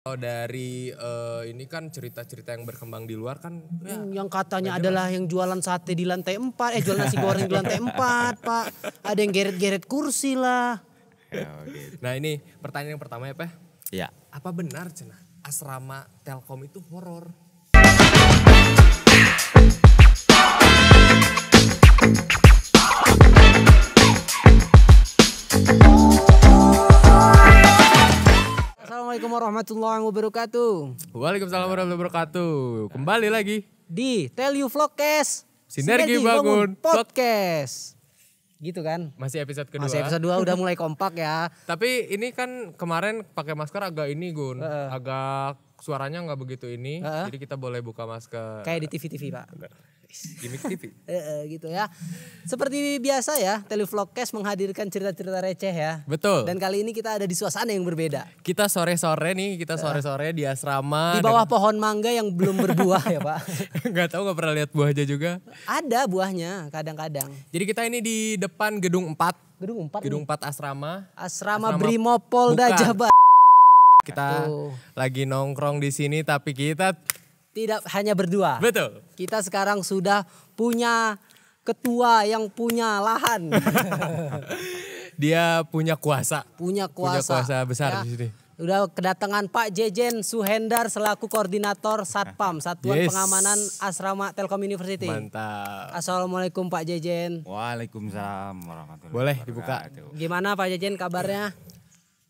Kalau dari ini kan cerita-cerita yang berkembang di luar kan ya, Yang katanya adalah yang jualan sate di lantai 4, jualan nasi goreng di lantai 4, Pak. Ada yang geret-geret kursi lah. Ya, gitu. Nah ini pertanyaan yang pertama ya Pak. Ya. Apa benar cenah asrama Telkom itu horor? Assalamualaikum warahmatullahi wabarakatuh. Waalaikumsalam warahmatullahi wabarakatuh. Kembali lagi Di Tell You Vlogcast. Sinergi Bangun Podcast. Gitu kan? masih episode kedua. Masih episode 2 udah mulai kompak ya. Tapi ini kan kemarin pakai masker agak ini Gun, agak suaranya nggak begitu ini. Jadi kita boleh buka masker. Kayak di TV-TV, Pak. Gimik TV. Gitu ya. Seperti biasa ya, Tell You Vlogcast menghadirkan cerita-cerita receh ya. Betul. Dan kali ini kita ada di suasana yang berbeda. Kita sore-sore di asrama. Di bawah pohon mangga yang belum berbuah ya Pak. Nggak tahu nggak pernah lihat buahnya juga. Ada buahnya kadang-kadang. Jadi kita ini di depan gedung 4. Gedung 4 Gedung 4 asrama. Asrama Brimopolda Bukan. Jabar. Kita lagi nongkrong di sini tapi kita Tidak hanya berdua. betul. Kita sekarang sudah punya ketua yang punya lahan. Dia punya kuasa. Punya Punya kuasa. kuasa besar ya. di sini. Udah kedatangan Pak Jejen Suhendar selaku koordinator Satpam, Satuan Yes. Pengamanan Asrama Telkom University. Mantap. Assalamualaikum Pak Jejen. Waalaikumsalam warahmatullahi Boleh wabarakatuh. Gimana Pak Jejen kabarnya?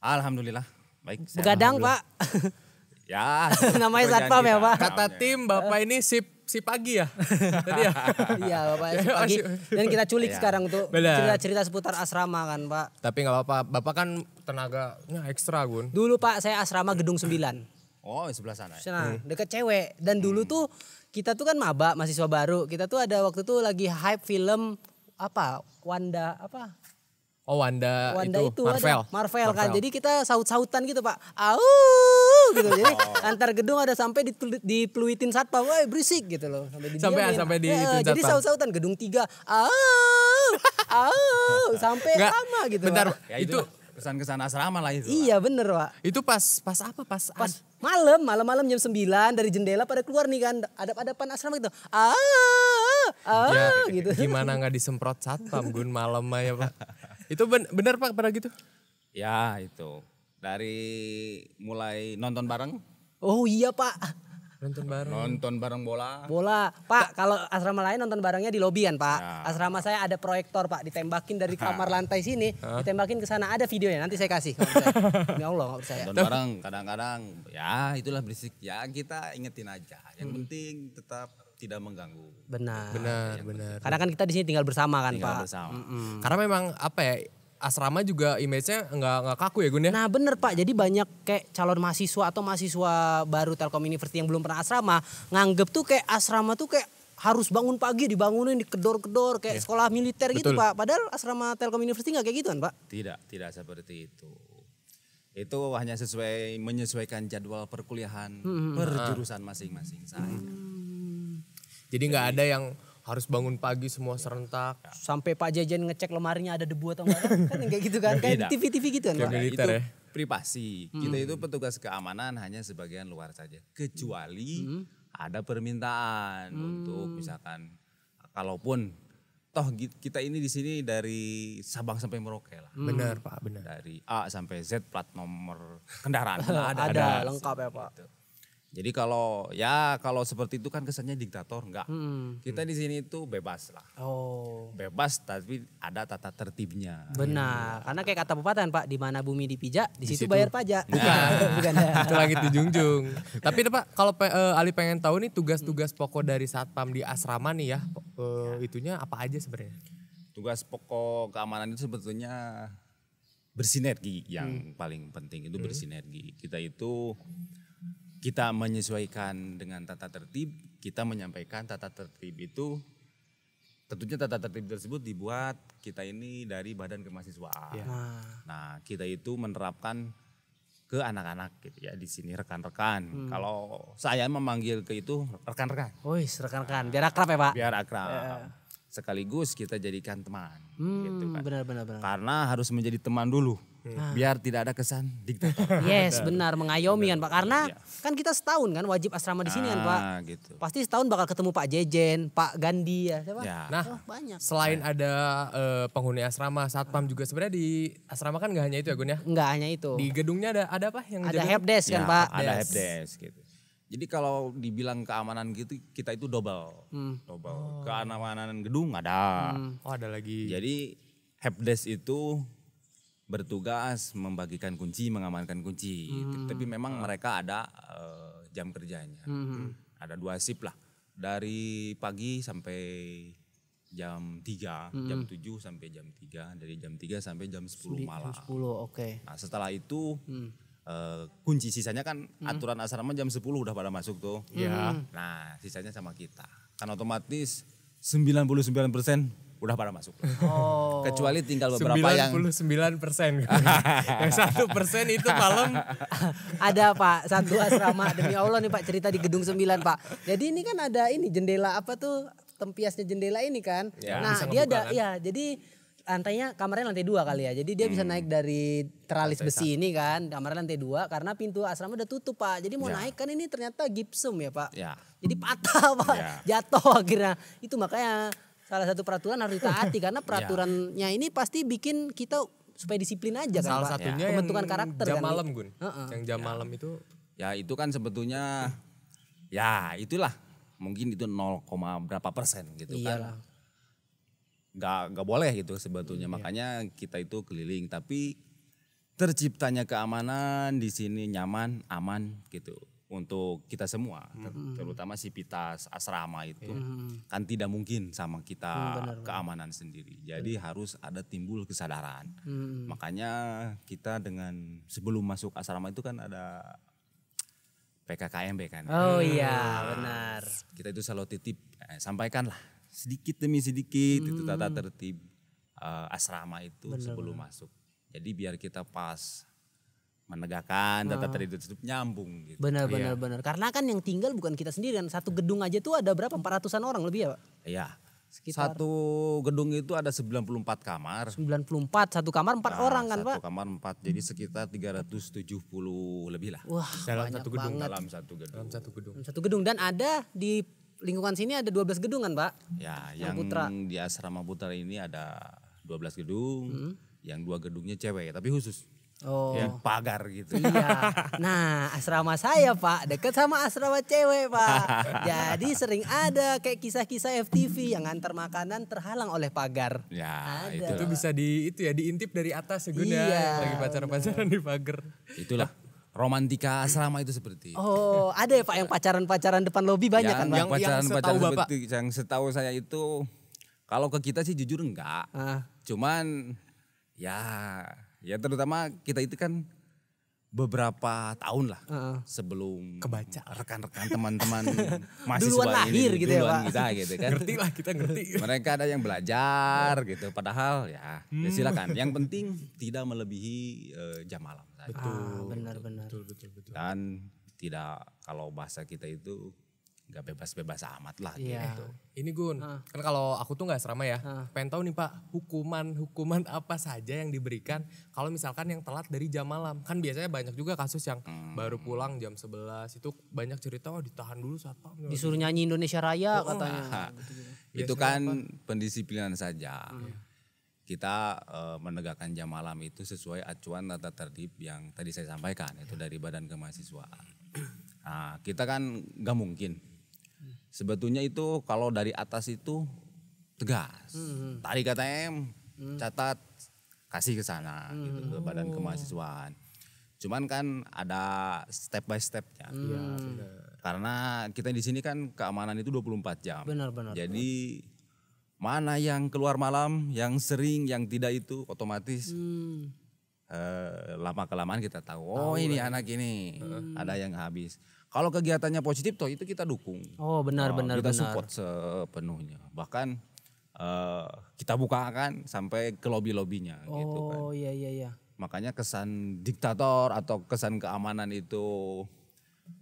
Alhamdulillah. Baik. sehat. Begadang Pak. Ya. Namanya berjanji satpam ya, kita. Pak? Kata tim Bapak ini si pagi ya. Tadi ya. Iya Bapak pagi. Dan kita culik sekarang tuh Benar. cerita-cerita seputar asrama kan Pak. Tapi nggak apa-apa. Bapak kan tenaganya ekstra Gun. Dulu Pak saya asrama gedung 9. Oh, sebelah sana. Ya? Nah, deket cewek. Dan dulu tuh kita tuh kan maba, mahasiswa baru. Kita tuh ada waktu tuh lagi hype film apa? Wanda apa? Oh Wanda itu ada. Marvel. Marvel kan. Jadi kita saut-sautan gitu Pak. Au gitu. Jadi antar gedung ada sampai dipeluitin satpam. Woi berisik gitu loh. Sampai di jadi satpam. saut-sautan gedung 3. Au sampai Nggak, lama gitu. bentar, Pak. Ya itu kesan-kesan asrama lah itu. Iya bener Pak. Itu pas apa? Pas Malam jam 9 dari jendela pada keluar nih kan. Adap-adapan asrama gitu. ya, Gitu. gimana nggak disemprot satpam Gun malam ya Pak. Itu benar Pak pada gitu? Ya itu. Dari mulai nonton bareng. Oh iya Pak. Nonton bareng bola. Bola. Pak kalau asrama lain nonton barengnya di lobi kan Pak. Ya. Asrama saya ada proyektor Pak. Ditembakin dari kamar lantai sini. Ditembakin ke sana ada videonya. Nanti saya kasih. Demi Allah gak percaya. Nonton bareng kadang-kadang. Ya itulah berisik. Ya kita ingetin aja. Yang penting tetap tidak mengganggu. Benar. Benar. Karena kan kita di sini tinggal bersama kan Tinggal Pak. bersama. Karena memang apa ya? Asrama juga image-nya nggak kaku ya Gun ya? Nah bener Pak, jadi banyak kayak calon mahasiswa atau mahasiswa baru Telkom University yang belum pernah asrama, nganggep tuh kayak asrama tuh kayak harus bangun pagi, dibangunin, dikedor-kedor kayak sekolah militer gitu Pak. Padahal asrama Telkom University nggak kayak gitu kan Pak? Tidak seperti itu. Itu hanya menyesuaikan jadwal perkuliahan per jurusan masing-masing saja. Jadi nggak ada yang harus bangun pagi semua serentak. Sampai Pak Jajan ngecek lemarinya ada debu atau enggak kan kayak gitu kan, kayak di Tidak. TV-TV gitu kan Pak. Kayak militer itu ya? privasi. Kita itu petugas keamanan hanya sebagian luar saja. Kecuali ada permintaan untuk misalkan kalaupun toh kita ini di sini dari Sabang sampai Merauke lah. Benar Pak, benar. Dari A sampai Z plat nomor kendaraan Ada lengkap ya Pak. Gitu. Jadi kalau seperti itu kan kesannya diktator, enggak. Kita di sini itu bebas lah. Oh. Bebas tapi ada tata tertibnya. Benar, karena kayak kata pepatah Pak, di mana bumi dipijak, di situ bayar pajak. Bukan ya. Itu langit dijunjung. Tapi Pak, kalau Ali pengen tahu nih tugas-tugas pokok dari Satpam di asrama nih ya, itunya apa aja sebenarnya? Tugas pokok keamanan itu sebetulnya bersinergi yang paling penting itu bersinergi. Kita menyesuaikan dengan tata tertib, kita menyampaikan tata tertib itu tentunya tata tertib tersebut dibuat kita ini dari badan kemahasiswaan. Nah, kita itu menerapkan ke anak-anak gitu ya di sini rekan-rekan. Kalau saya memanggil ke itu rekan-rekan. Wih, rekan-rekan, biar akrab ya Pak. Biar akrab. Sekaligus kita jadikan teman gitu kan. Benar. Karena harus menjadi teman dulu biar tidak ada kesan diktator. Yes, benar, mengayomi kan Pak. Karena kan kita setahun kan wajib asrama di sini kan Pak. Gitu. Pasti setahun bakal ketemu Pak Jejen, Pak Gandhi ya, siapa? Ya. Nah, Banyak. selain ada penghuni asrama, satpam juga sebenarnya di asrama kan nggak hanya itu ya Gun ya. Enggak hanya itu. Di gedungnya ada apa yang Ada jaga? helpdesk kan Ya, Pak. ada helpdesk gitu. Jadi kalau dibilang keamanan gitu kita itu double. Keamanan gedung ada. Oh ada lagi. Jadi helpdesk itu bertugas membagikan kunci, mengamankan kunci. Tapi memang mereka ada jam kerjanya. Ada 2 shift lah. Dari pagi sampai jam 3, jam 7 sampai jam 3, dari jam 3 sampai jam 10 malam. 10, oke. Nah, setelah itu kunci sisanya kan aturan asrama jam 10 udah pada masuk tuh. Ya. Nah, sisanya sama kita. Kan otomatis 99% udah pada masuk. Oh. Kecuali tinggal beberapa yang 99%. Yang 1% itu malam. Ada Pak, satu asrama demi Allah nih Pak, cerita di gedung 9 Pak. Jadi ini kan ada ini jendela apa tuh, tempiasnya jendela ini kan. Ya, Nah bisa dia ngebuka ada, kan? ya jadi lantainya, kamarnya lantai 2 kali ya. Jadi dia bisa naik dari teralis besi ini kan, kamarnya lantai 2 karena pintu asrama udah tutup Pak. Jadi mau naik kan ini ternyata gipsum ya Pak. Ya. Jadi patah Pak, Ya. jatuh akhirnya. Itu makanya salah satu peraturan harus ditaati karena peraturannya ini pasti bikin kita supaya disiplin aja kan Salah Pak. satunya Pembentukan yang karakter jam kan. malam Gun. Yang jam malam itu Ya itu kan sebetulnya ya itulah mungkin itu 0, berapa persen gitu Iyalah. kan. Nggak boleh gitu sebetulnya. Makanya kita itu keliling tapi terciptanya keamanan di sini nyaman, aman gitu untuk kita semua, terutama sivitas asrama itu kan tidak mungkin sama kita keamanan sendiri. Jadi harus ada timbul kesadaran. Makanya kita dengan sebelum masuk asrama itu kan ada PKKMB kan. Oh iya benar. Kita itu selalu titip sampaikanlah sedikit demi sedikit itu tata tertib asrama itu sebelum masuk. Jadi biar kita pas menegakkan tata tertib itu nyambung gitu. Benar. Karena kan yang tinggal bukan kita sendiri kan. Satu gedung aja tuh ada berapa? 400-an orang lebih ya Pak? Iya. Sekitar Satu gedung itu ada 94 kamar. 94, satu kamar 4 orang kan Pak? Satu kamar 4, jadi sekitar 370 lebih lah. Wah dalam banyak satu gedung. banget. Dalam satu gedung. Dalam satu gedung. Satu gedung dan ada di lingkungan sini ada 12 gedung kan Pak? Ya, yang Putra. di asrama Putra ini ada 12 gedung, yang 2 gedungnya cewek tapi khusus. Oh. Ya, pagar gitu. Iya. Nah, asrama saya Pak dekat sama asrama cewek Pak. Jadi sering ada kayak kisah-kisah FTV yang antar makanan terhalang oleh pagar. Ya, Ada. itulah. Itu bisa diintip dari atas ya Gun ya. Iya. Lagi pacaran-pacaran di pagar. Itulah romantika asrama itu seperti itu. Oh, ada ya Pak yang pacaran-pacaran depan lobi banyak kan Pak? yang pacaran-pacaran setahu Bapak. seperti yang setahu saya itu kalau ke kita sih jujur enggak. Cuman ya terutama kita itu kan beberapa tahun lah sebelum Kebaca. rekan-rekan teman-teman mahasiswa Duluan lahir ini, gitu ya, duluan Pak. kita gitu kan. Ngerti lah kita ngerti. Mereka ada yang belajar gitu padahal ya silakan. Yang penting tidak melebihi jam malam saja. Benar-benar. Betul. Dan tidak kalau bahasa kita itu nggak bebas-bebas amat lah Iya. gitu. Ini Gun, kan kalau aku tuh nggak asrama ya. Pengen tahu nih Pak, hukuman apa saja yang diberikan kalau misalkan yang telat dari jam malam. Kan biasanya banyak juga kasus yang baru pulang jam 11 itu banyak cerita ditahan dulu satpam. Disuruh nyanyi Indonesia Raya katanya. Itu kan pendisiplinan saja. Kita menegakkan jam malam itu sesuai acuan tata tertib yang tadi saya sampaikan itu dari Badan Kemahasiswaan. Nah, kita kan nggak mungkin. Sebetulnya itu kalau dari atas itu tegas. Tarik KTM, catat, kasih ke sana gitu ke Badan Kemahasiswaan. Cuman kan ada step by stepnya. Karena kita di sini kan keamanan itu 24 jam. Benar. Jadi mana yang keluar malam, yang sering, yang tidak itu otomatis lama kelamaan kita tahu. Oh ini anak ini ada yang habis. Kalau kegiatannya positif toh itu kita dukung. Oh benar. Kita support sepenuhnya. Bahkan kita bukakan sampai ke lobby-lobbynya gitu kan. Oh iya. Makanya kesan diktator atau kesan keamanan itu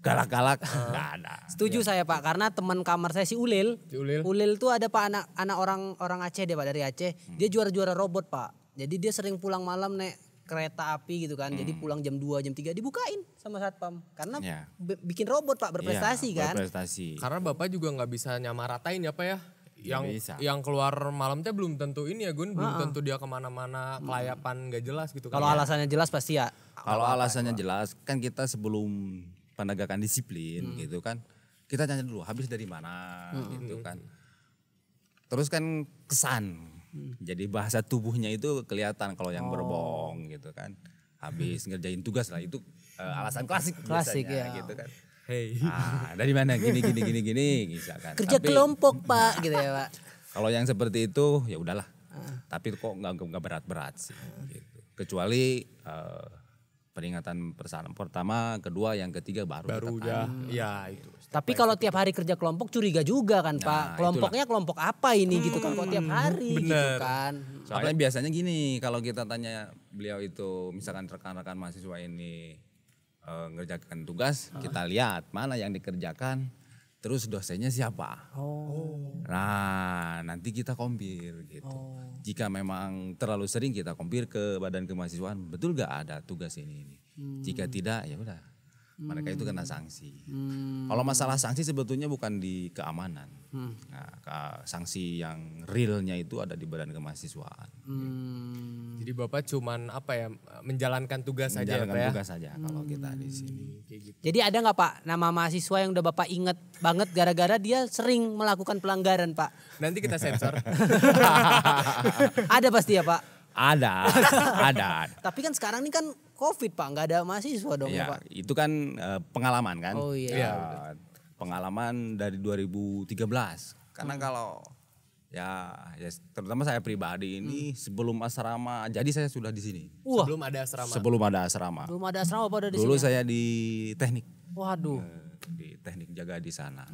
galak-galak nggak ada. Setuju saya Pak, karena teman kamar saya si Ulil. Ulil tuh ada Pak anak orang Aceh dia Pak, dari Aceh. Dia juara robot Pak. Jadi dia sering pulang malam naik kereta api gitu kan. Jadi pulang jam 2, jam 3 dibukain sama satpam. Karena bikin robot Pak berprestasi kan. Berprestasi. Karena Bapak juga nggak bisa nyamaratain ya Pak ya. Yang keluar malam teh belum tentu ini ya Gun, belum tentu dia kemana-mana kelayapan nggak jelas gitu kan. Kalau alasannya jelas pasti ya. Kalau alasannya jelas kan kita sebelum penegakan disiplin gitu kan. Kita tanya dulu habis dari mana gitu kan. Terus kan kesan, jadi bahasa tubuhnya itu kelihatan kalau yang berbohong gitu kan. Habis ngerjain tugas lah itu alasan klasik biasanya gitu kan. Hey. Dari mana gini misalkan. Kerja kelompok Pak gitu ya Pak. Kalau yang seperti itu ya udahlah. Tapi kok nggak berat-berat sih. Gitu. Kecuali peringatan pertama, kedua, yang ketiga baru ya itu. Tapi kalau tiap hari kerja kelompok curiga juga kan Pak. Kelompoknya kelompok apa ini gitu kan kalau tiap hari gitu kan. Soalnya biasanya gini, kalau kita tanya beliau itu misalkan rekan-rekan mahasiswa ini ngerjakan tugas, kita lihat mana yang dikerjakan, terus dosennya siapa. Nah nanti kita kompir gitu. Jika memang terlalu sering kita kompir ke badan kemahasiswaan, betul gak ada tugas ini. Jika tidak ya udah. Mereka itu kena sanksi. Kalau masalah sanksi sebetulnya bukan di keamanan. Nah, sanksi yang realnya itu ada di badan kemahasiswaan. Jadi Bapak cuman menjalankan tugas saja ya Pak ya? Tugas saja kalau kita di sini. Jadi ada nggak Pak nama mahasiswa yang udah Bapak inget banget gara-gara dia sering melakukan pelanggaran Pak? Nanti kita sensor. Ada pasti ya Pak? Ada. Tapi kan sekarang ini kan COVID Pak, nggak ada mahasiswa dong ya Pak? Itu kan pengalaman kan. Oh iya. Pengalaman dari 2013. Karena kalau ya terutama saya pribadi ini sebelum asrama, jadi saya sudah di sini. Sebelum ada asrama. Belum ada asrama Pak udah di sini. Dulu saya di teknik. Waduh. Di teknik jaga di sana.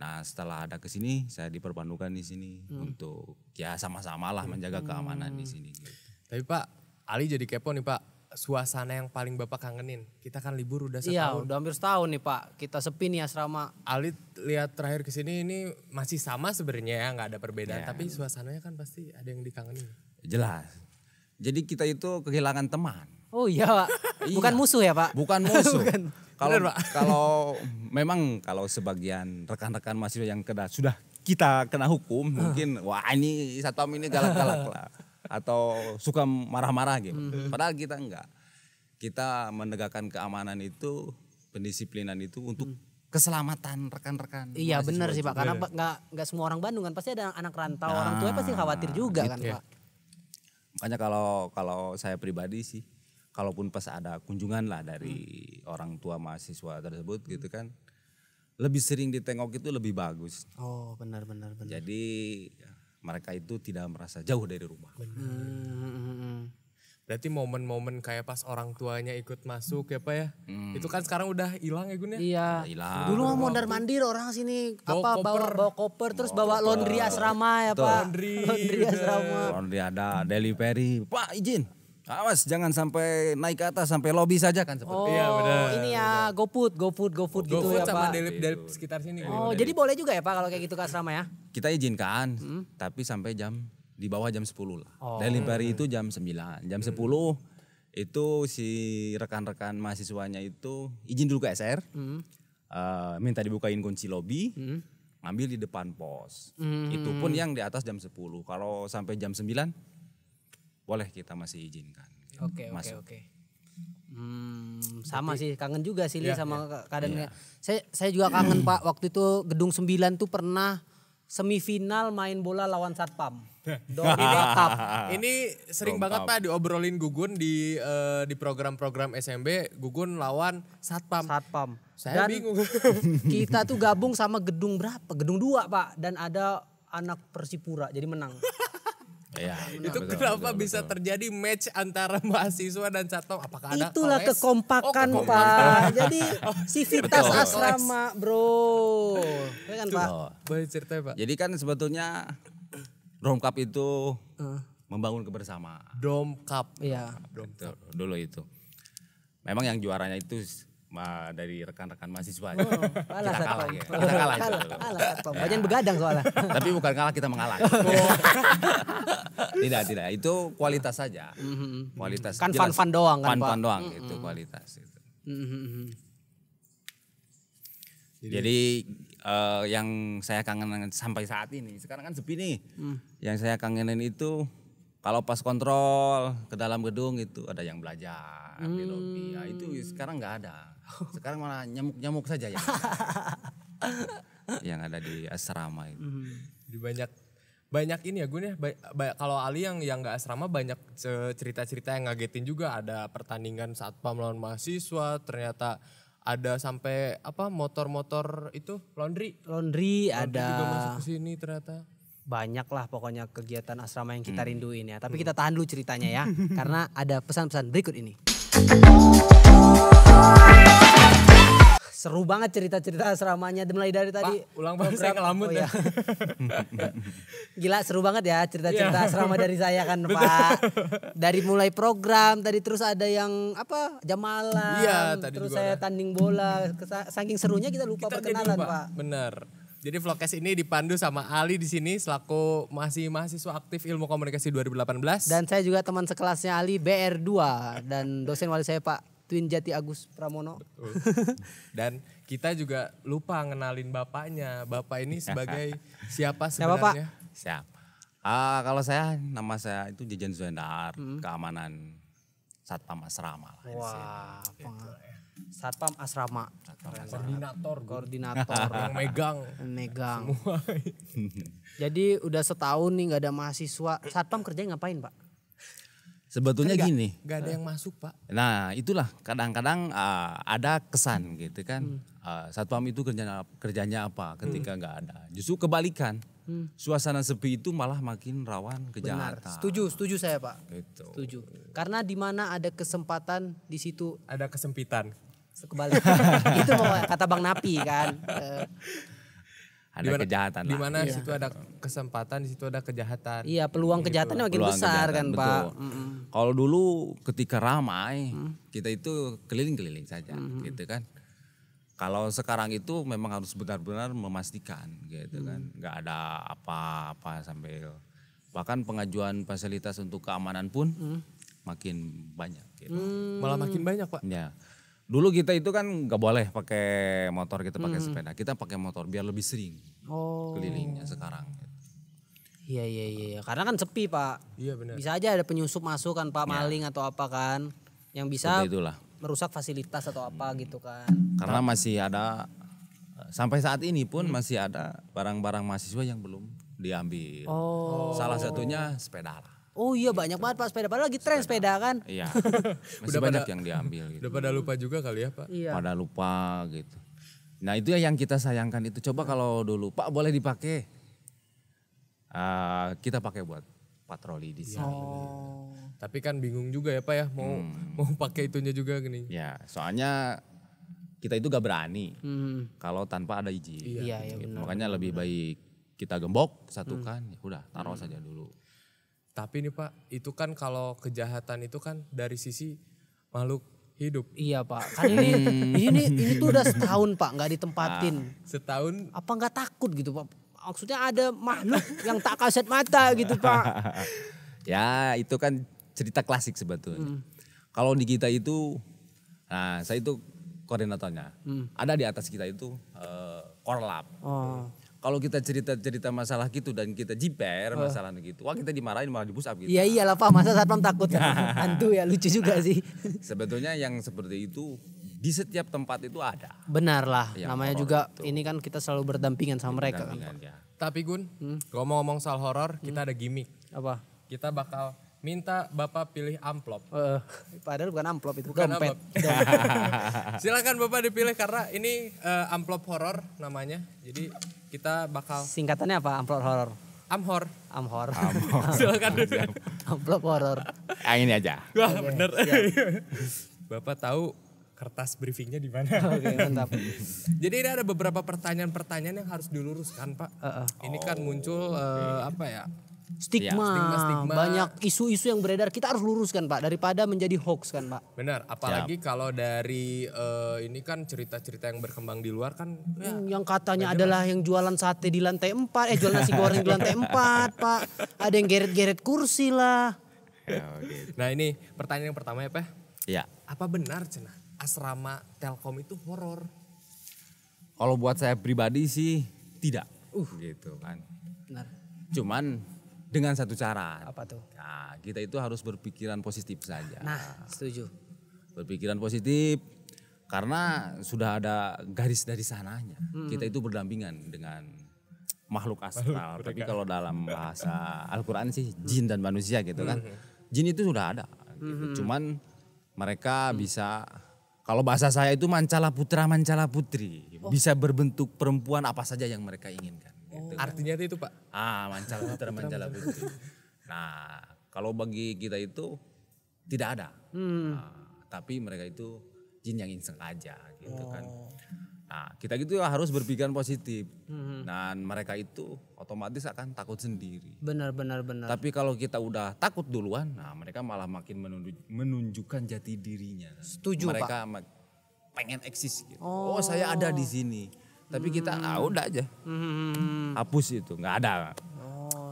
Nah setelah ada ke sini saya diperbantukan di sini untuk ya sama-sama lah menjaga keamanan di sini. Gitu. Tapi Pak, Ali jadi kepo nih Pak, suasana yang paling Bapak kangenin. Kita kan libur udah setahun. Iya udah hampir setahun nih Pak, kita sepi nih asrama. Ali lihat terakhir ke sini ini masih sama sebenarnya ya, nggak ada perbedaan. Tapi suasananya kan pasti ada yang dikangenin. Jelas. Jadi kita itu kehilangan teman. Oh iya Pak, bukan musuh ya Pak? Bukan musuh. Kalau memang kalau sebagian rekan-rekan mahasiswa yang sudah kita kena hukum mungkin wah ini satpam ini galak-galak lah atau suka marah-marah gitu. Padahal kita enggak. Kita menegakkan keamanan itu, pendisiplinan itu untuk keselamatan rekan-rekan. Iya benar sih Pak, karena nggak semua orang Bandung kan pasti ada anak rantau, orang tua pasti khawatir juga kan Pak. Makanya kalau saya pribadi sih, kalaupun pas ada kunjungan lah dari orang tua mahasiswa tersebut gitu kan, lebih sering ditengok itu lebih bagus. Oh benar. Jadi mereka itu tidak merasa jauh dari rumah. Berarti momen-momen kayak pas orang tuanya ikut masuk ya Pak ya. Itu kan sekarang udah hilang ya Gun ya? Iya. Hilang. Dulu mau mondar-mandir orang sini bawa koper terus bawa laundry asrama ya Pak. Laundry asrama. Laundry ada delivery. Pak izin. Awas jangan sampai naik ke atas sampai lobi saja kan seperti. Iya benar. Ini ya GoFood gitu ya sama Pak. Delip sekitar sini. Oh jadi boleh juga ya Pak kalau kayak gitu ke asrama ya? Kita izinkan tapi sampai di bawah jam 10 lah. Delivery itu jam 9. Jam 10 itu si rekan-rekan mahasiswanya itu izin dulu ke SR. Minta dibukain kunci lobi. Ngambil di depan pos. Itu pun yang di atas jam 10. Kalau sampai jam 9 boleh kita masih izinkan. Oke. Sama sih kangen juga sih sama keadaannya. Saya juga kangen Pak, waktu itu Gedung 9 tuh pernah semifinal main bola lawan Satpam. Ini sering banget Pak diobrolin Gugun di program-program SMB, Gugun lawan Satpam. Saya bingung. Kita tuh gabung sama gedung berapa? Gedung 2 Pak, dan ada anak Persipura jadi menang. Ya, itu kenapa bisa terjadi match antara mahasiswa dan satpam? Apakah ada itulah kekompakan Pak. Jadi sivitas asrama bro. Ya kan Pak? Boleh cerita Pak. Jadi kan sebetulnya Domkap itu membangun kebersamaan. Domkap. Iya. Dulu itu. Memang yang juaranya itu dari rekan-rekan mahasiswa. Kalah Kita kalah, Satpam. ya. Kita kalah. Kalah gitu. Satpam. Banyak begadang soalnya. Tapi bukan kalah, kita mengalah. Tidak. Itu kualitas saja. Kualitas. Kan jelas. fun-fun doang kan, Pak. Fun-fun doang itu kualitas. Itu. Jadi yang saya kangenin sampai saat ini, sekarang kan sepi nih. Yang saya kangenin itu kalau pas kontrol ke dalam gedung itu ada yang belajar di lobi. Ya, itu sekarang nggak ada. Sekarang malah nyamuk-nyamuk saja yang ada di asrama itu. Jadi banyak ini ya Gun ya. Kalau Ali yang nggak asrama banyak cerita-cerita yang ngagetin juga. Ada pertandingan satpam lawan mahasiswa, ternyata ada sampai motor-motor itu laundry ada juga masuk ke sini ternyata. banyak lah pokoknya kegiatan asrama yang kita rinduin ya. Tapi kita tahan dulu ceritanya ya karena ada pesan-pesan berikut ini. Seru banget cerita-cerita asramanya mulai dari tadi. Pak, ulang Pak, saya ngelamun ya. Gila seru banget ya cerita-cerita asrama dari saya kan Pak. Dari mulai program tadi terus ada yang jam malam. Iya, tadi terus juga saya ada. tanding bola. Saking serunya kita lupa perkenalan Pak. Bener. Jadi vlogcast ini dipandu sama Ali di sini selaku masih mahasiswa aktif Ilmu Komunikasi 2018. Dan saya juga teman sekelasnya Ali BR2 dan dosen wali saya Pak Twin Jati Agus Pramono. Dan kita juga lupa ngenalin bapaknya. Bapak ini sebagai siapa Siapa, sebenarnya? Siap. Kalau saya, nama saya itu Jejen Zuendar, keamanan Satpam Asrama. Wah, Satpam Asrama. Koordinator yang megang. Jadi udah setahun nih nggak ada mahasiswa. Satpam kerjanya ngapain Pak? Sebetulnya gini. Gak ada yang masuk Pak. Nah itulah kadang-kadang ada kesan gitu kan. Satpam itu kerjanya apa ketika nggak ada. Justru kebalikan. Suasana sepi itu malah makin rawan kejahatan. Benar. Setuju saya Pak. Gitu. Setuju. Karena di mana ada kesempatan di situ Ada kesempitan. kebalik. Itu pokoknya kata Bang Napi kan. Ada kejahatan Di lah. mana situ ada kesempatan, di situ ada kejahatan. Iya peluang kejahatannya makin Peluang besar kejahatan, kan betul. Pak. Kalau dulu ketika ramai kita itu keliling-keliling saja gitu kan. Kalau sekarang itu memang harus benar-benar memastikan gitu kan. Nggak ada apa-apa sambil bahkan pengajuan fasilitas untuk keamanan pun makin banyak gitu. Malah makin banyak Pak. Ya. Dulu kita itu kan nggak boleh pakai motor, kita pakai sepeda. Kita pakai motor biar lebih sering kelilingnya sekarang. Iya. Karena kan sepi Pak. Iya benar. Bisa aja ada penyusup masuk kan Pak, maling atau apa kan. Yang bisa Seperti itulah. merusak fasilitas atau apa gitu kan. Karena masih ada, sampai saat ini pun masih ada barang-barang mahasiswa yang belum diambil. Salah satunya sepeda lah. Oh iya banyak banget Pak sepeda. Padahal lagi tren sepeda kan. Iya, masih banyak yang diambil gitu. Udah pada lupa juga kali ya Pak. Iya. Pada lupa gitu. Nah itu yang kita sayangkan itu. Coba kalau dulu Pak boleh dipakai. Kita pakai buat patroli di sini. Tapi kan bingung juga ya Pak ya mau pakai itunya juga gini. Ya soalnya kita itu gak berani kalau tanpa ada izin. Iya Gitu. benar. Makanya lebih baik kita gembok, satukan, ya udah taruh saja dulu. Tapi nih Pak, itu kan kalau kejahatan itu kan dari sisi makhluk hidup. Iya Pak. Kan ini tuh udah setahun Pak nggak ditempatin. Setahun Apa nggak takut gitu Pak? Maksudnya ada makhluk yang tak kasat mata gitu Pak. Ya itu kan cerita klasik sebetulnya. Kalau di kita itu, nah saya itu koordinatornya. Ada di atas kita itu korlap. Kalau kita cerita-cerita masalah gitu dan kita jiper masalah gitu, wah kita dimarahin malah di push up gitu. Iya iyalah Pak, masa satpam takut hantu ya, lucu juga sih. Sebetulnya yang seperti itu di setiap tempat itu ada. Benar lah, Yang namanya horor juga itu. ini kan kita selalu berdampingan sama mereka kan. Pendampingan, ya. tapi Gun, ngomong-ngomong soal horor, kita ada gimmick. Apa? Kita bakal minta Bapak pilih amplop. Padahal bukan amplop itu, Bukan dompet. Silakan Bapak dipilih karena ini amplop horor namanya. Jadi kita bakal Singkatannya apa amplop horor? amhor. Amhor. Silakan. Amplop horor. Ini aja. Wah bener. Bapak tahu kertas briefingnya di mana? Oke, mantap. Jadi ini ada beberapa pertanyaan-pertanyaan yang harus diluruskan Pak. Ini kan muncul apa ya? stigma. Banyak isu-isu yang beredar, kita harus luruskan Pak daripada menjadi hoax kan Pak. Benar, apalagi kalau dari ini kan cerita-cerita yang berkembang di luar kan yang katanya adalah yang jualan sate di lantai 4, jual nasi goreng di lantai 4 Pak. Ada yang geret-geret kursi lah. Gitu. Nah ini pertanyaan yang pertama ya Pak. Ya. Apa benar cenah asrama Telkom itu horor? Kalau buat saya pribadi sih tidak. Gitu kan. Benar. Cuman dengan satu syarat. Apa tuh? Nah, kita itu harus berpikiran positif saja. Nah, setuju. Berpikiran positif karena sudah ada garis dari sananya. Kita itu berdampingan dengan makhluk astral. Tapi kalau dalam bahasa Al-Quran sih jin dan manusia gitu kan. Jin itu sudah ada. Gitu. Cuman mereka bisa, kalau bahasa saya itu mancala putra mancala putri. Bisa berbentuk perempuan apa saja yang mereka inginkan. Gitu. Artinya itu Pak? Mancala putra mancala putri. Nah kalau bagi kita itu tidak ada. Tapi mereka itu jin yang iseng aja gitu kan. Nah kita gitu harus berpikiran positif. Dan mereka itu otomatis akan takut sendiri. Benar. Tapi kalau kita udah takut duluan, nah mereka malah makin menunjukkan jati dirinya. Setuju mereka Pak. Pengen eksis gitu. Oh saya ada di sini. Tapi kita udah aja. Hapus itu, nggak ada.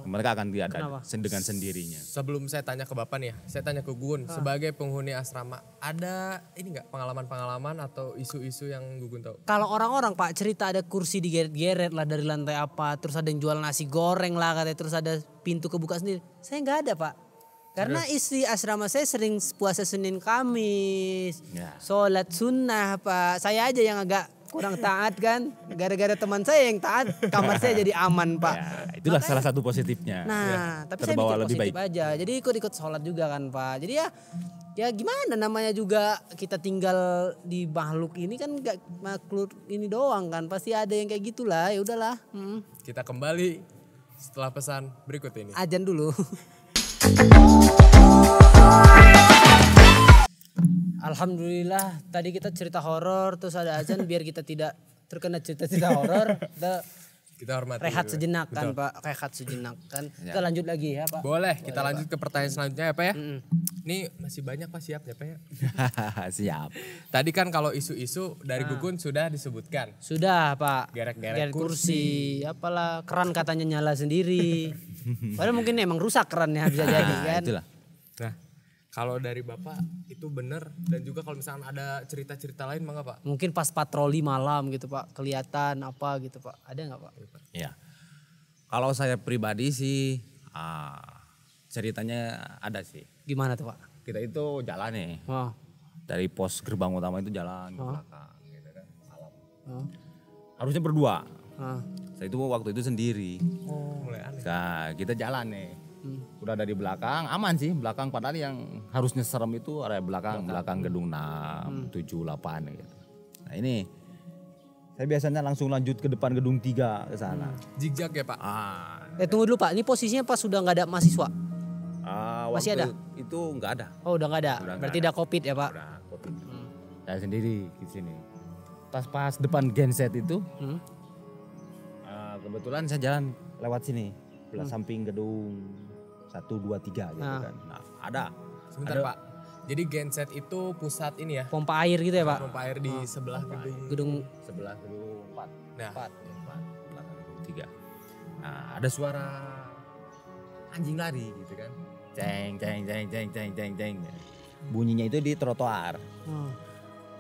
Mereka akan tidak ada dengan sendirinya. Sebelum saya tanya ke Bapak nih ya, saya tanya ke Gugun sebagai penghuni asrama, ada ini nggak pengalaman-pengalaman atau isu-isu yang Gugun tahu? Kalau orang-orang Pak cerita ada kursi digeret-geret lah dari lantai apa, terus ada yang jual nasi goreng lah katanya, terus ada pintu kebuka sendiri. Saya nggak ada Pak. Karena isi asrama saya sering puasa Senin Kamis, sholat sunnah Pak. Saya aja yang agak kurang taat kan, gara-gara teman saya yang taat, kamar saya jadi aman Pak. Ya, itulah salah satu positifnya. Nah, tapi saya mikir positif aja. Jadi ikut-ikut sholat juga kan Pak. Jadi ya gimana namanya juga kita tinggal di makhluk ini kan gak makhluk ini doang kan. Pasti ada yang kayak gitulah, ya udahlah. Kita kembali setelah pesan berikut ini. Azan dulu. Alhamdulillah tadi kita cerita horor terus ada azan biar kita tidak terkena cerita-cerita horor. Kita hormati. Rehat sejenak kan Pak, rehat sejenak kan. Kita lanjut lagi ya Pak. Boleh, kita lanjut ke pertanyaan selanjutnya ya Pak ya. Ini masih banyak Pak, siap ya Pak ya. Siap. Tadi kan kalau isu-isu dari Gugun sudah disebutkan. Sudah Pak. Gerek-gerek kursi. Apalah keran katanya nyala sendiri. Padahal mungkin emang rusak kerannya bisa jadi kan. Itulah. Nah kalau dari Bapak itu benar dan juga kalau misalkan ada cerita-cerita lain mangga Pak? Mungkin pas patroli malam gitu Pak, kelihatan apa gitu Pak, ada nggak Pak? Ya, kalau saya pribadi sih ceritanya ada sih. Gimana tuh Pak? Kita itu jalan nih, dari pos gerbang utama itu jalan ke belakang gitu kan, malam. Harusnya berdua, saya itu waktu itu sendiri. Mulai aneh. Nah kita jalan nih. Udah dari belakang, aman sih belakang, padahal yang harusnya serem itu area belakang gedung 6, 7, 8 gitu. Nah ini saya biasanya langsung lanjut ke depan gedung 3 ke sana. Zigzag ya Pak? Tunggu dulu Pak, ini posisinya pas sudah nggak ada mahasiswa? Masih ada? Itu nggak ada. Oh udah nggak ada, berarti udah COVID ya Pak? Udah COVID. Saya sendiri di sini. Pas depan genset itu, kebetulan saya jalan lewat sini, belah samping gedung 1, 2, 3 gitu kan. Nah ada. Sebentar Pak, jadi genset itu pusat ini ya? Pompa air gitu ya Pak? Pompa air di sebelah gedung. Sebelah gedung 4. Nah. 4, belakang gedung 3. Nah ada suara anjing lari gitu kan. Ceng. Bunyinya itu di trotoar.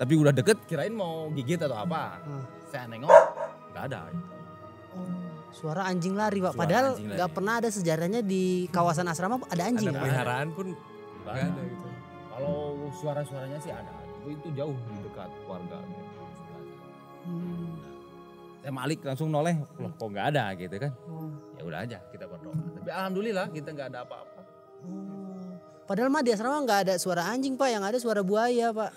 Tapi udah deket kirain mau gigit atau apa. Saya nengok gak ada. Suara anjing lari Pak, padahal nggak pernah ada sejarahnya di kawasan asrama ada anjing. Ada peliharaan pun nggak ada gitu. Kalau suara-suaranya sih ada, itu jauh di dekat keluarga. Saya Malik langsung noleh, loh kok nggak ada gitu kan? Ya udah aja kita berdoa. Tapi alhamdulillah kita nggak ada apa-apa. Padahal mah di asrama nggak ada suara anjing Pak, yang ada suara buaya Pak.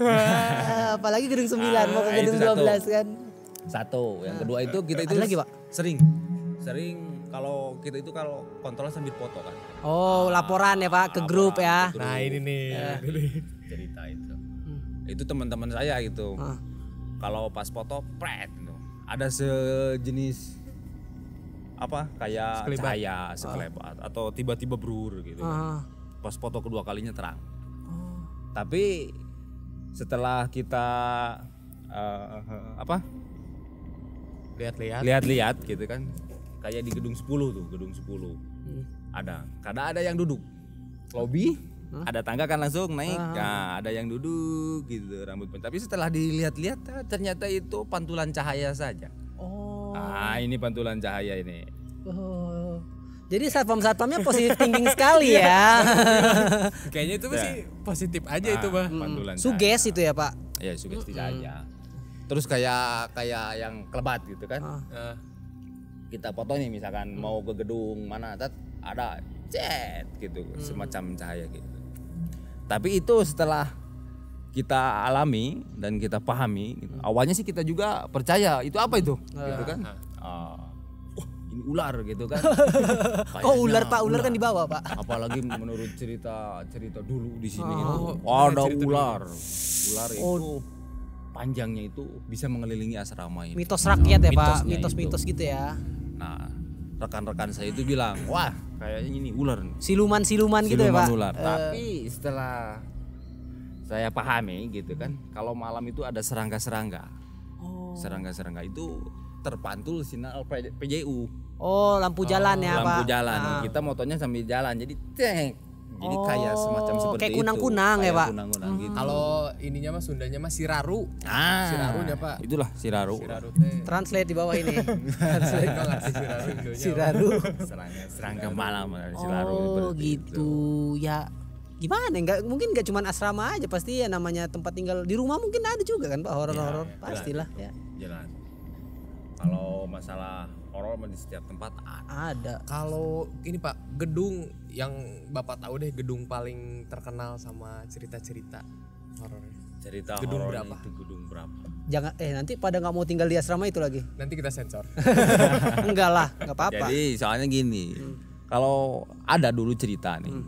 Apalagi gedung 9 mau ke gedung 12 kan. Satu, yang kedua itu kita itu lagi, Pak? Sering kalau kita itu kalau kontrol sambil foto kan. Oh, laporan ya Pak ke grup ya. Nah ini nih. Cerita itu. Itu teman-teman saya gitu. Kalau pas foto pret gitu. Ada sejenis apa kayak Sekelebat. cahaya sekelebat atau tiba-tiba blur gitu kan. Pas foto kedua kalinya terang. Tapi setelah kita lihat-lihat gitu kan, kayak di gedung 10 tuh, gedung 10 kadang ada yang duduk lobby, ada tangga kan langsung naik, nah ada yang duduk gitu rambut. Tapi setelah dilihat-lihat ternyata itu pantulan cahaya saja. Nah ini pantulan cahaya ini. Jadi satpam-satpamnya positif thinking sekali ya. Kayaknya itu masih positif aja itu mah. Pantulan Suges itu ya Pak. ya sugesti saja. Terus kayak yang kelebat gitu kan. Kita foto nih misalkan mau ke gedung mana, ada cet gitu, semacam cahaya gitu. Tapi itu setelah kita alami dan kita pahami gitu. Awalnya sih kita juga percaya itu apa itu gitu kan. Ini ular gitu kan. Oh ular Pak, ular kan di bawah Pak. Apalagi menurut cerita dulu di sini itu ada ular itu panjangnya itu bisa mengelilingi asrama ini. Mitos rakyat ya Pak, Mitosnya mitos-mitos itu. gitu ya. Nah rekan-rekan saya itu bilang, wah kayaknya ini ular nih. Siluman-siluman gitu ya Pak. Ular. Tapi setelah saya pahami gitu kan, kalau malam itu ada serangga-serangga. Serangga-serangga itu terpantul sinyal PJU. Oh lampu jalan ya Pak. Lampu jalan. Kita motonya sambil jalan. Jadi jadi kayak semacam seperti kayak itu. kunang-kunang ya, Pak? Kunang-kunang gitu. Kalau ininya mah Sundanya mah siraru. Sirarunya Pak. Itulah siraru. Siraru teh. Translate di bawah ini. Translate kok ngerti siraru Indonya. Siraru. Serangga malam siraru. Oh seperti gitu. Ya gimana? Mungkin nggak cuma asrama aja, pasti ya namanya tempat tinggal di rumah mungkin ada juga kan Pak horor-horor. Ya, Pastilah ya. Jelas. Kalau masalah horor di setiap tempat Ada. Kalau ini Pak, gedung yang Bapak tahu deh, gedung paling terkenal sama cerita-cerita horornya. Cerita Gedung horornya berapa? itu gedung berapa? Jangan nanti pada nggak mau tinggal di asrama itu lagi. Nanti kita sensor. Enggak lah, nggak apa-apa. Jadi soalnya gini, kalau ada dulu cerita nih,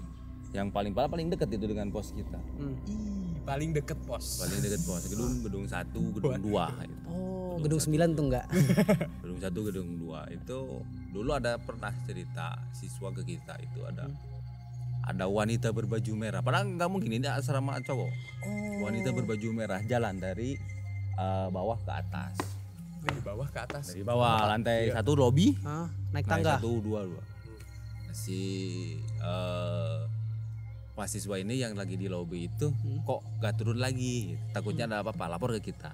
yang paling dekat itu dengan pos kita. Paling deket pos. Paling dekat pos, gedung 1, gedung 2 gitu. Oh, gedung 9 tuh enggak. Gedung 1, gedung 2 itu dulu ada pernah cerita siswa ke kita itu ada wanita berbaju merah. Padahal nggak mungkin ini asrama cowok. Wanita berbaju merah jalan dari bawah ke atas. Dari bawah ke atas. Dari bawah lantai 1 lobby. Naik tangga. 1, 2. Si mahasiswa ini yang lagi di lobby itu kok gak turun lagi, takutnya ada apa-apa, lapor ke kita.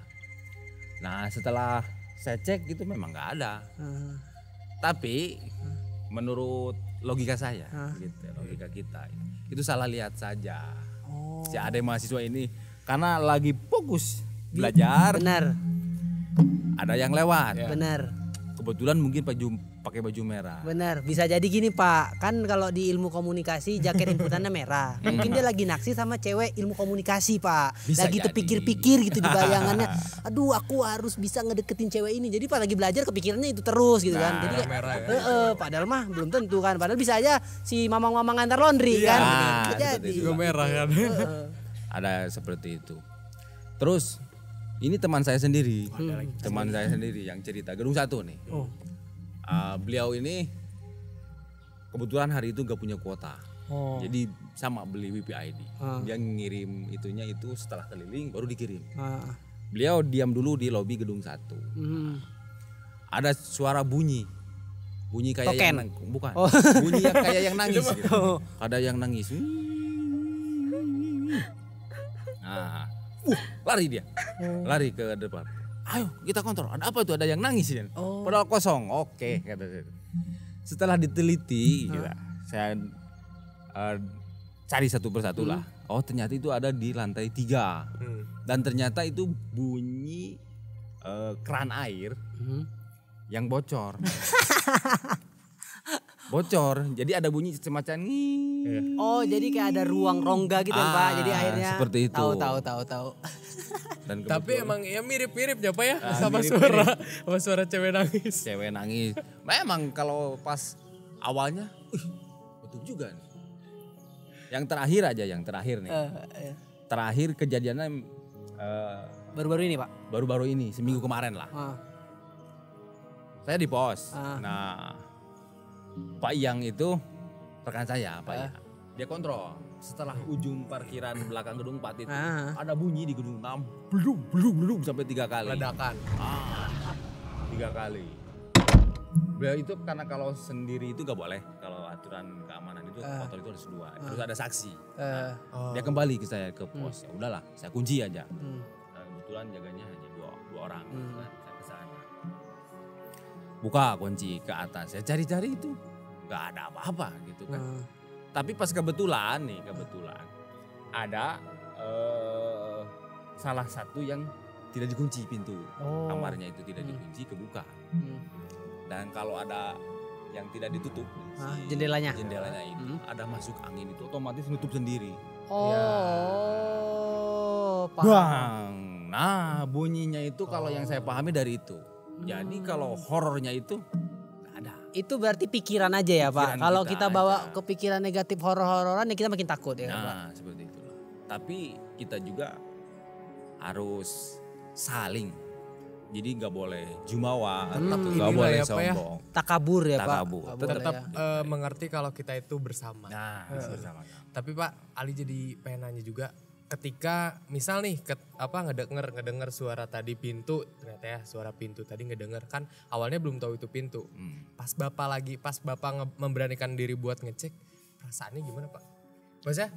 Nah setelah saya cek itu memang gak ada. Tapi menurut logika saya, gitu, logika kita itu salah lihat saja. Si ada mahasiswa ini karena lagi fokus belajar, Benar. ada yang lewat. Benar. Kebetulan mungkin pakai baju merah. Benar, bisa jadi gini Pak. Kan kalau di ilmu komunikasi jaket inputannya merah. Mungkin dia lagi naksir sama cewek ilmu komunikasi Pak. Bisa lagi jadi. terpikir-pikir gitu di bayangannya. Aduh, aku harus bisa ngedeketin cewek ini. Jadi pas lagi belajar kepikirannya itu terus gitu kan. Jadi kayak, merah ya. padahal mah belum tentu kan. Padahal bisa aja si mamang-mamang antar laundry kan. Bisa seperti jadi. itu. Juga merah kan. Ada seperti itu. Terus ini teman saya sendiri, teman saya sendiri yang cerita gedung 1 nih. Beliau ini kebetulan hari itu gak punya kuota, jadi sama beli WiFi-ID. Dia ngirim itunya itu setelah keliling baru dikirim. Beliau diam dulu di lobi gedung 1. Ada suara bunyi kayak Token. yang bukan, bunyi yang kayak yang nangis. Gitu. Ada yang nangis. Nah, lari dia, lari ke depan. Ayo kita kontrol, ada apa itu, ada yang nangis ya. Padahal kosong. Oke, kata saya. Setelah diteliti, saya cari satu persatu lah. Oh ternyata itu ada di lantai 3. Dan ternyata itu bunyi keran air yang bocor. Bocor, jadi ada bunyi semacam nih. Oh, jadi kayak ada ruang rongga gitu kan Pak. Jadi akhirnya seperti itu. Tahu. Dan Tapi emang ya mirip-mirip ya Pak ya sama mirip-mirip. suara cewek nangis. Cewek nangis. Memang kalau pas awalnya, betul juga nih. Yang terakhir nih. Terakhir kejadiannya Baru-baru ini Pak. baru-baru ini, seminggu kemarin lah. Saya di pos. Nah, Pak Yang itu rekan saya, Pak Yang. Dia kontrol. Setelah ujung parkiran belakang gedung 4 itu ada bunyi di gedung 6, blum sampai 3 kali. Ledakan. 3 kali. Beliau itu karena kalau sendiri itu gak boleh. Kalau aturan keamanan itu motor itu harus 2. Terus ada saksi. Dia kembali ke saya ke pos. Ya udahlah, saya kunci aja. Nah, kebetulan jaganya hanya dua orang. Saya ke sana. Buka kunci ke atas. Saya cari-cari itu gak ada apa-apa gitu kan. Tapi pas kebetulan ada salah satu yang tidak dikunci pintu. Kamarnya itu tidak dikunci, kebuka. Dan kalau ada yang tidak ditutup, jendelanya itu ada masuk angin itu otomatis nutup sendiri. Paham. Bang, nah bunyinya itu kalau yang saya pahami dari itu. Jadi kalau horornya itu nggak ada. Itu berarti pikiran aja ya Pak. Kalau kita bawa aja. kepikiran negatif horor-hororan ya kita makin takut ya Pak. Nah seperti itulah. Tapi kita juga harus saling. Jadi nggak boleh jumawa, nggak boleh sombong. Takabur ya Pak. Tetap mengerti kalau kita itu bersama. Nah, bersama. Tapi Pak Ali jadi pengen nanya juga, ketika misal nih ngedenger suara tadi pintu, ternyata ya suara pintu tadi ngedenger, kan awalnya belum tahu itu pintu. Pas Bapak memberanikan diri buat ngecek, perasaannya gimana Pak? Maksudnya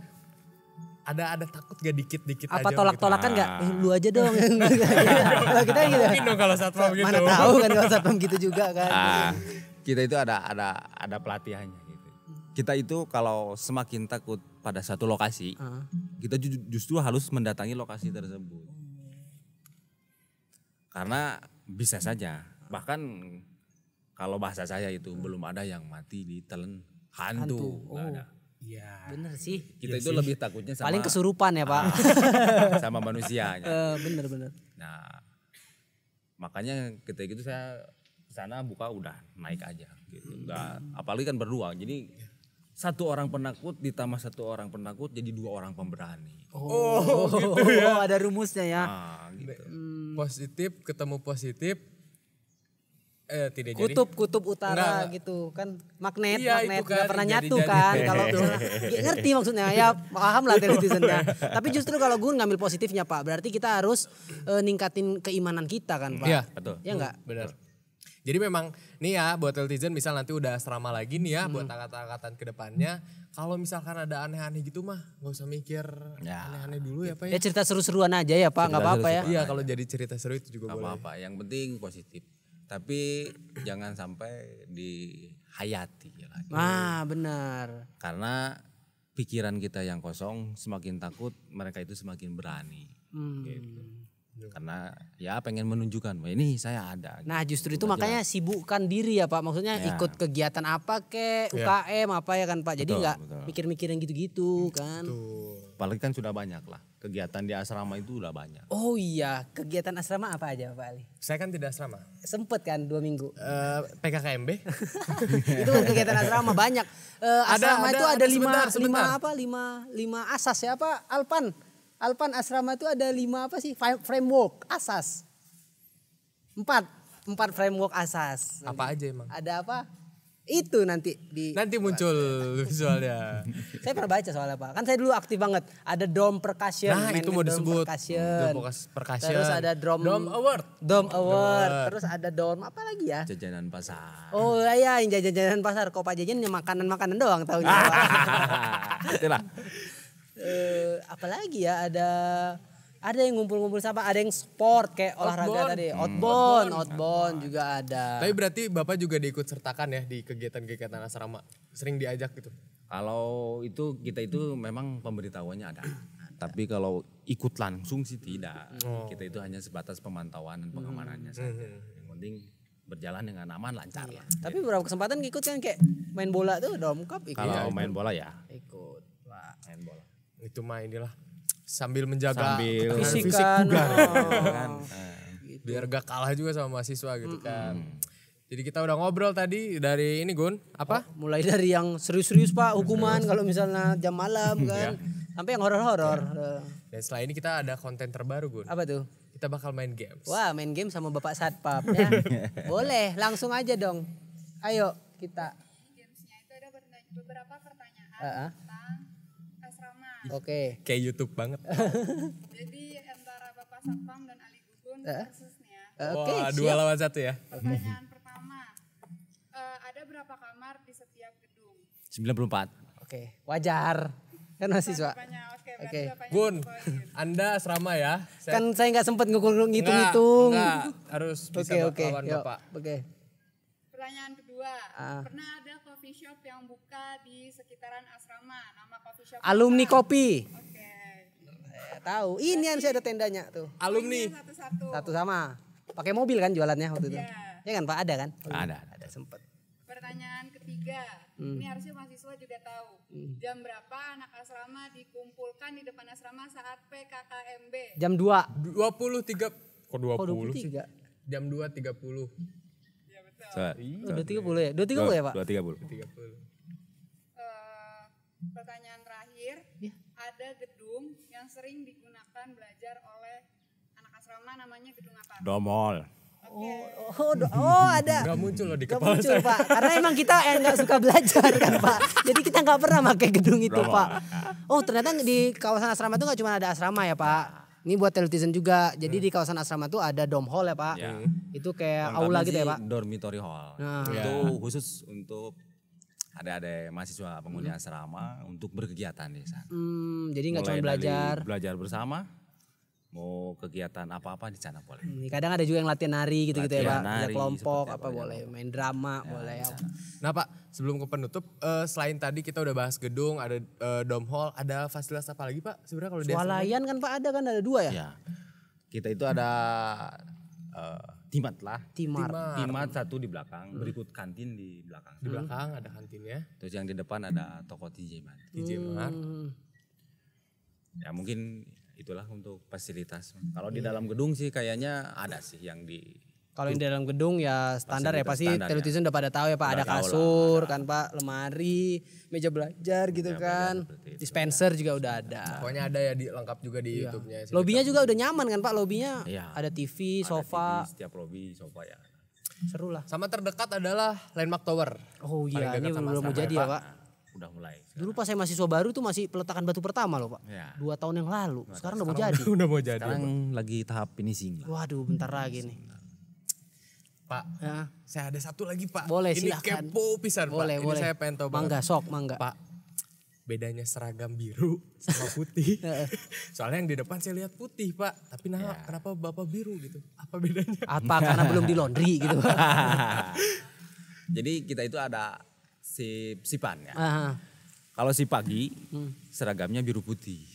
ada takut gak dikit-dikit aja? Apa tolak-tolakan gak? Lu aja dong. Kalau kita gitu. Mungkin dong kalau satpam gitu. Mana tahu kan kalau satpam gitu juga kan. Kita itu ada pelatihannya gitu. Kita itu kalau semakin takut pada satu lokasi, kita justru harus mendatangi lokasi tersebut. Karena bisa saja, bahkan kalau bahasa saya itu belum ada yang mati ditelan hantu. Nggak ada. Iya. Bener sih. Kita itu lebih takutnya sama paling kesurupan ya Pak. Sama manusianya. Bener. Nah, makanya ketika itu saya kesana buka udah naik aja gitu. Enggak, apalagi kan berdua. Jadi satu orang penakut ditambah satu orang penakut jadi 2 orang pemberani. Gitu ya. Ada rumusnya ya. Nah, gitu. Positif ketemu positif. Tidak Kutub utara gitu kan, magnet iya, itu kan, gak pernah nyatu kan kalau ngerti maksudnya ya, paham lah netizennya. Tapi justru kalau gue ngambil positifnya Pak, berarti kita harus ningkatin keimanan kita kan Pak. Iya betul. Ya enggak? Benar. Jadi memang nih ya buat netizen misal nanti udah asrama lagi nih ya buat angkatan-angkatan kedepannya, kalau misalkan ada aneh-aneh gitu mah gak usah mikir aneh-aneh dulu ya Pak ya. Ya cerita seru-seruan aja ya Pak, gak apa-apa ya. Iya kalau jadi cerita seru itu juga boleh. Apa-apa, yang penting positif. Tapi jangan sampai dihayati lagi. Benar. Karena pikiran kita yang kosong, semakin takut mereka itu semakin berani. Gitu. Karena ya pengen menunjukkan, ini saya ada. Nah justru itu makanya sibukkan diri ya Pak. Maksudnya ikut kegiatan apa UKM apa ya kan Pak. Jadi gak mikir-mikir yang gitu-gitu kan. Apalagi kan sudah banyak lah. Kegiatan di asrama itu udah banyak. Oh iya, kegiatan asrama apa aja Pak Ali? Saya kan tidak asrama. Sempet kan 2 minggu. PKKMB. Itu kan kegiatan asrama banyak. Asrama itu ada sebentar. 5 asas ya apa? Alpan asrama itu ada 5 apa sih? Framework asas. 4 framework asas. Apa aja emang? Ada apa? Itu nanti muncul visualnya. Saya pernah baca soalnya Pak. Kan saya dulu aktif banget. Ada dome percussion. Nah itu mau disebut. Percussion. Terus ada dome award. Terus ada dome apa lagi ya? Jajanan pasar. Oh iya yang jajanan pasar. Kok Pak Jajan makanan-makanan doang taunya. Itulah. Apalagi ya ada yang ngumpul-ngumpul sama, ada yang sport kayak olahraga tadi, outbound juga ada. Tapi berarti Bapak juga diikut sertakan ya di kegiatan-kegiatan asrama, sering diajak gitu? Kalau itu kita itu memang pemberitahuannya ada. Tapi kalau ikut langsung sih tidak. Kita itu hanya sebatas pemantauan dan pengamanannya saja. Yang penting berjalan dengan aman, lancar lah. Tapi beberapa kesempatan ikut kan kayak main bola tuh Dom Cup ikut. Kalau main bola ya ikut. Wah, main bola. Itu mah inilah sambil menjaga fisik juga kan. Gitu. Biar gak kalah juga sama mahasiswa gitu kan. Jadi kita udah ngobrol tadi dari ini Gun, apa? Mulai dari yang serius-serius Pak, hukuman kalau misalnya jam malam kan. Sampai yang horor-horor. Dan setelah ini kita ada konten terbaru Gun. Apa tuh? Kita bakal main games. Wah, main game sama Bapak Satpam ya. Boleh, langsung aja dong. Ayo kita. beberapa pertanyaan tentang asrama. Oke. Kayak YouTube banget. Jadi antara Bapak Satpam dan Ali Gugun versus nih ya. Oke, Wah, siap. 2 lawan 1 ya. Pertanyaan pertama, ada berapa kamar di setiap gedung? 94. Oke, wajar. Kan mahasiswa. Oke. Gun, Anda asrama ya. Kan saya nggak sempat ngitung-ngitung. Enggak, harus bisa lawan yuk. Bapak. Oke. Pertanyaan kedua, pernah ada coffee shop yang buka di sekitaran asrama? Nama coffee shop Alumni apa? Kopi. Oke. Tahu. Ini yang saya ada tendanya tuh. Alumni. Satu-satu. Satu sama. Pakai mobil kan jualannya waktu itu. Iya. Ya kan Pak, ada kan? Ada. Sempet. Pertanyaan ketiga, ini harusnya mahasiswa juga tahu. Jam berapa anak asrama dikumpulkan di depan asrama saat PKKMB? Jam 2. 23. Kok 20? Oh, 23. Jam 2.30. Ya betul. Oh, 2.30 ya? 2.30 ya Pak? 2.30. 30. Pertanyaan terakhir, ada gedung yang sering digunakan belajar oleh anak asrama, namanya gedung apa? Domol. Oh ada. Gak muncul loh di Gak kepala muncul saya. Pak, karena emang kita nggak suka belajar kan Pak. Jadi kita nggak pernah pakai gedung itu Pak. Oh ternyata di kawasan asrama itu nggak cuma ada asrama ya Pak. Ini buat televisi juga. Jadi di kawasan asrama itu ada dom hall ya Pak. Ya. Itu kayak Lengkapnya aula gitu ya sih Pak. Dormitory hall. Nah. Itu khusus untuk ada mahasiswa penghuni asrama untuk berkegiatan di sana. Jadi nggak cuma Mulai belajar. dari belajar bersama, mau kegiatan apa-apa di sana boleh. Kadang ada juga yang latihan nari gitu-gitu ya Latihan Pak. Ada nari, kelompok seperti apa apa, boleh. Main drama boleh. Ya. Nah Pak, sebelum ke penutup, selain tadi kita udah bahas gedung, ada dom hall, ada fasilitas apa lagi Pak? Sebenarnya kalau di asrama? Swalayan kan Pak ada kan ada 2 ya? Ya. Kita itu ada timat lah. Timar. Timat satu di belakang, berikut kantin di belakang. Di belakang ada kantinnya. Terus yang di depan ada toko TJ Mart. TJ Mart. Ya mungkin itulah untuk fasilitas. Kalau di dalam gedung sih kayaknya ada sih yang di Kalau yang di dalam gedung ya standar ya Fasilitas pasti standar ya. televisi udah pada tahu ya Pak, Udah ada tahu lah, kasur kan Pak, lemari, meja belajar gitu Meja kan. belajar seperti itu. Dispenser juga udah ada. Pokoknya ada ya lengkap juga di YouTube-nya. sih. Lobinya juga udah nyaman kan Pak, lobinya Iya. ada TV, ada sofa, TV, setiap lobby sofa ya. seru lah. Sama terdekat adalah Landmark Tower. Oh iya, Paling ini dekat sama belum mau asrama jadi ya, ya Pak. Pak. Udah mulai. Dulu pas saya mahasiswa baru tuh masih peletakan batu pertama loh Pak. Ya. 2 tahun yang lalu. Sekarang udah mau jadi. Udah mau jadi. Sekarang lagi tahap finishing lah. Waduh, bentar lagi nih. Pak, Ya. saya ada satu lagi Pak. Boleh, Ini silahkan. kepo pisan Boleh, Pak. boleh. Ini saya pengen tahu Mangga, banget. sok, mangga. Pak, bedanya seragam biru sama putih. Soalnya yang di depan saya lihat putih Pak. Tapi kenapa Bapak biru gitu? Apa bedanya? Apa karena belum di laundry gitu Pak. Jadi kita itu ada sipan ya. Ah, Kalau si pagi seragamnya biru putih.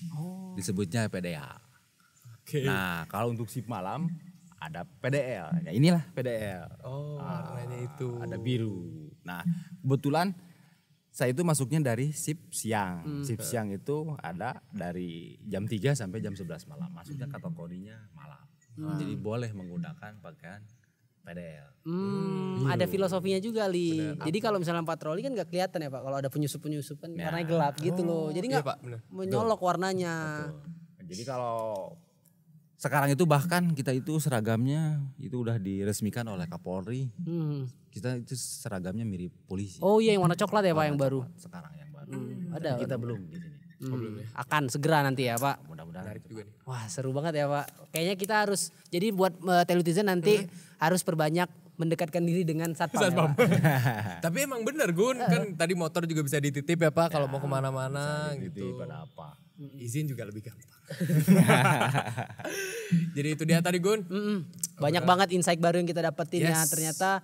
Disebutnya PDA. Oke. Nah, kalau untuk sip malam ada PDL. Ya inilah PDL. Oh, warnanya itu. Ada biru. Nah, kebetulan saya itu masuknya dari sip siang. Sip siang itu ada dari jam 3 sampai jam 11 malam. Masuknya kategorinya malam. Jadi boleh menggunakan pakaian PDL. Ada filosofinya juga Li. Jadi kalau misalnya patroli kan nggak kelihatan ya Pak. Kalau ada penyusup-penyusupan warnanya gelap gitu loh. Jadi iya, nggak Pak, bener. menyolok warnanya. Jadi kalau sekarang itu bahkan kita itu seragamnya itu udah diresmikan oleh Kapolri. Kita itu seragamnya mirip polisi. Oh iya yang warna coklat ya Pak yang baru. Sekarang yang baru. Ada. Kita belum di sini. Akan segera nanti ya Pak. Mudah-mudahan. Menarik juga nih. Wah seru banget ya Pak. Kayaknya kita harus, jadi buat televisi nanti harus perbanyak mendekatkan diri dengan satpam. Ya, Pak. Tapi emang bener Gun, kan tadi motor juga bisa dititip ya Pak kalau mau kemana-mana gitu. Pada apa? Izin juga lebih gampang. Jadi itu dia tadi Gun. Banyak banget insight baru yang kita dapetin ya. Yes. Ternyata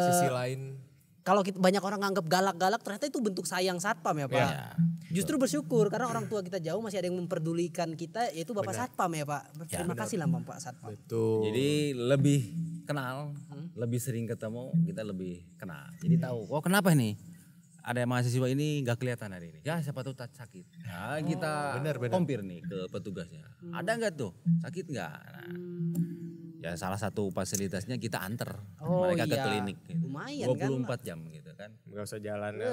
Sisi lain. kalau banyak orang nganggap galak-galak ternyata itu bentuk sayang satpam ya Pak. Ya. Justru bersyukur karena orang tua kita jauh masih ada yang memperdulikan kita, yaitu Bapak Satpam ya Pak. Terima kasih lah Bapak Satpam. Betul. Jadi lebih kenal, lebih sering ketemu, kita lebih kenal. Jadi tahu, oh kenapa ini? Ada mahasiswa ini gak kelihatan hari ini. Ya siapa tahu sakit. Nah, kita bener. kompir nih ke petugasnya. Ada nggak tuh? Sakit nggak? Nah, Ya salah satu fasilitasnya kita antar Oh, mereka ke iya. klinik. Gitu. Lumayan 24 jam gitu kan. Nggak usah jalan ya.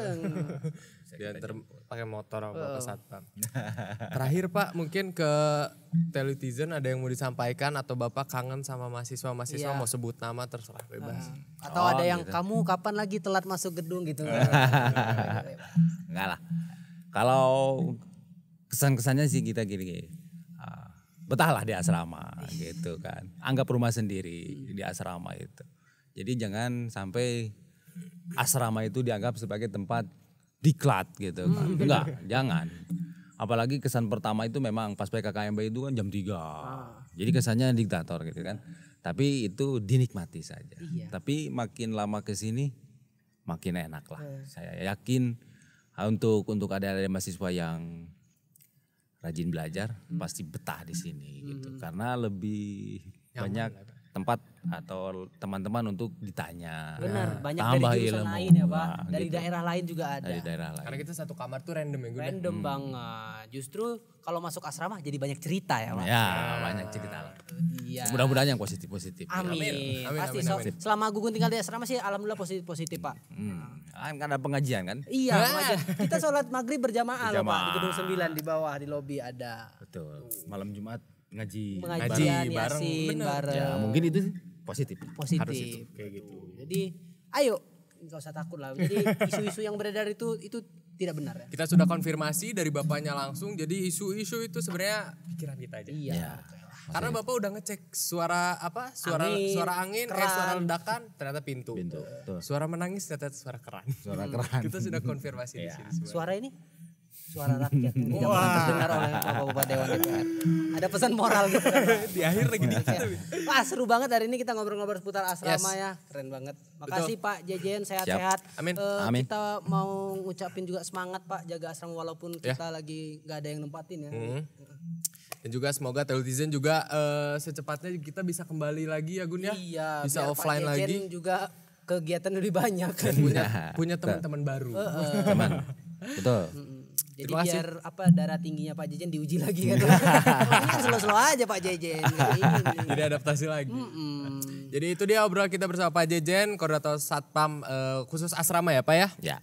Diantar pakai motor sama Bapak Satpam. Terakhir Pak, mungkin ke Telitizen ada yang mau disampaikan atau Bapak kangen sama mahasiswa-mahasiswa mau sebut nama terserah bebas. Atau ada yang kamu kapan lagi telat masuk gedung gitu. Enggak lah. Kalau kesan-kesannya sih kita gini. Betahlah di asrama gitu kan. Anggap rumah sendiri di asrama itu. Jadi jangan sampai asrama itu dianggap sebagai tempat diklat gitu kan. Enggak, jangan. Apalagi kesan pertama itu memang pas PKKMB itu kan jam 3. Jadi kesannya diktator gitu kan. Tapi itu dinikmati saja. Tapi makin lama ke sini makin enak lah. Saya yakin untuk adik-adik mahasiswa yang rajin belajar pasti betah di sini gitu. Karena lebih banyak tempat atau teman-teman untuk ditanya. Benar, banyak dari tambah jurusan ilmu. lain ya Pak. Wah, Dari gitu. daerah lain juga ada. Dari daerah lain. Karena kita satu kamar tuh random ya Gun. Random banget. Justru kalau masuk asrama jadi banyak cerita ya Pak. Ya, banyak cerita lah. Iya. Mudah-mudahan yang positif-positif. ya. Amin. Amin, Pasti amin, amin. selama Gugun tinggal di asrama sih alhamdulillah positif Pak. Kan ada pengajian kan? Iya, pengajian. Kita sholat maghrib berjamaah loh Pak di Berjamaah. gedung 9 di bawah di lobi ada. Betul. Malam Jumat ngaji. Pengajian bareng. Yasin bareng. Ya, mungkin itu positif. Positif. Kayak gitu. Jadi ayo nggak usah takut lah. Jadi isu-isu yang beredar itu tidak benar ya. Kita sudah konfirmasi dari Bapaknya langsung. Jadi isu-isu itu sebenarnya pikiran kita aja. Iya. Karena Bapak udah ngecek suara apa? Suara angin, keran. suara ledakan ternyata pintu. Tuh. Suara menangis ternyata suara keran. Suara keran. Kita sudah konfirmasi di sini semua. Suara ini suara rakyat yang tidak pernah terdengar oleh Bapak-bapak Dewan DPR. Ada pesan moral gitu kan. Pak. Di akhir lagi dikit. Wah seru banget hari ini kita ngobrol-ngobrol seputar asrama Yes. ya. Keren banget. Makasih Pak Jejen sehat-sehat. Amin. Amin. Kita mau ngucapin juga semangat Pak jaga asrama walaupun kita lagi nggak ada yang nempatin ya. Dan juga semoga Telitizen juga secepatnya kita bisa kembali lagi ya Gun ya. Iya. Bisa biar offline Pak Jejen lagi. juga kegiatan lebih banyak. Punya teman-teman baru. Teman. Betul. Jadi Terima kasih. biar darah tingginya Pak Jejen diuji lagi kan. Ini kan slow-slow aja Pak Jejen. Kayak ini nih. Jadi adaptasi lagi. Jadi itu dia obrolan kita bersama Pak Jejen, koordinator Satpam khusus asrama ya Pak ya. Ya.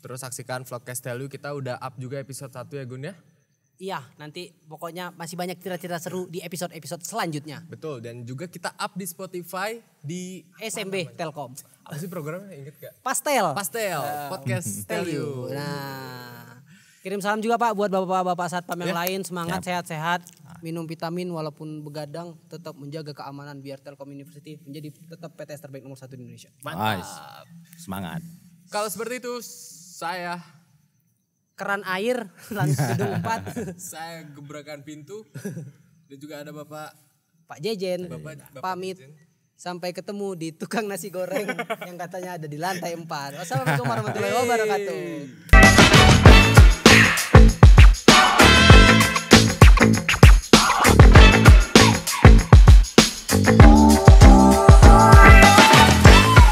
Terus saksikan vlogcast Tell You, kita udah up juga episode 1 ya Gun ya. Iya, nanti pokoknya masih banyak cerita-cerita seru di episode-episode selanjutnya. Betul, dan juga kita up di Spotify di SMB Telkom. apa sih programnya inget gak? Pastel. Pastel, podcast Tell You. Nah, kirim salam juga Pak buat bapak-bapak satpam yang lain. Semangat sehat-sehat, minum vitamin walaupun begadang, tetap menjaga keamanan biar Telkom University menjadi tetap PTS terbaik nomor 1 di Indonesia. Nice. Semangat. Kalau seperti itu saya Keran air lanjut gedung 4. saya gebrakan pintu dan juga ada Bapak Pak Jejen Bapak pamit. Jejen. Sampai ketemu di tukang nasi goreng yang katanya ada di lantai 4. Wassalamualaikum warahmatullahi wabarakatuh.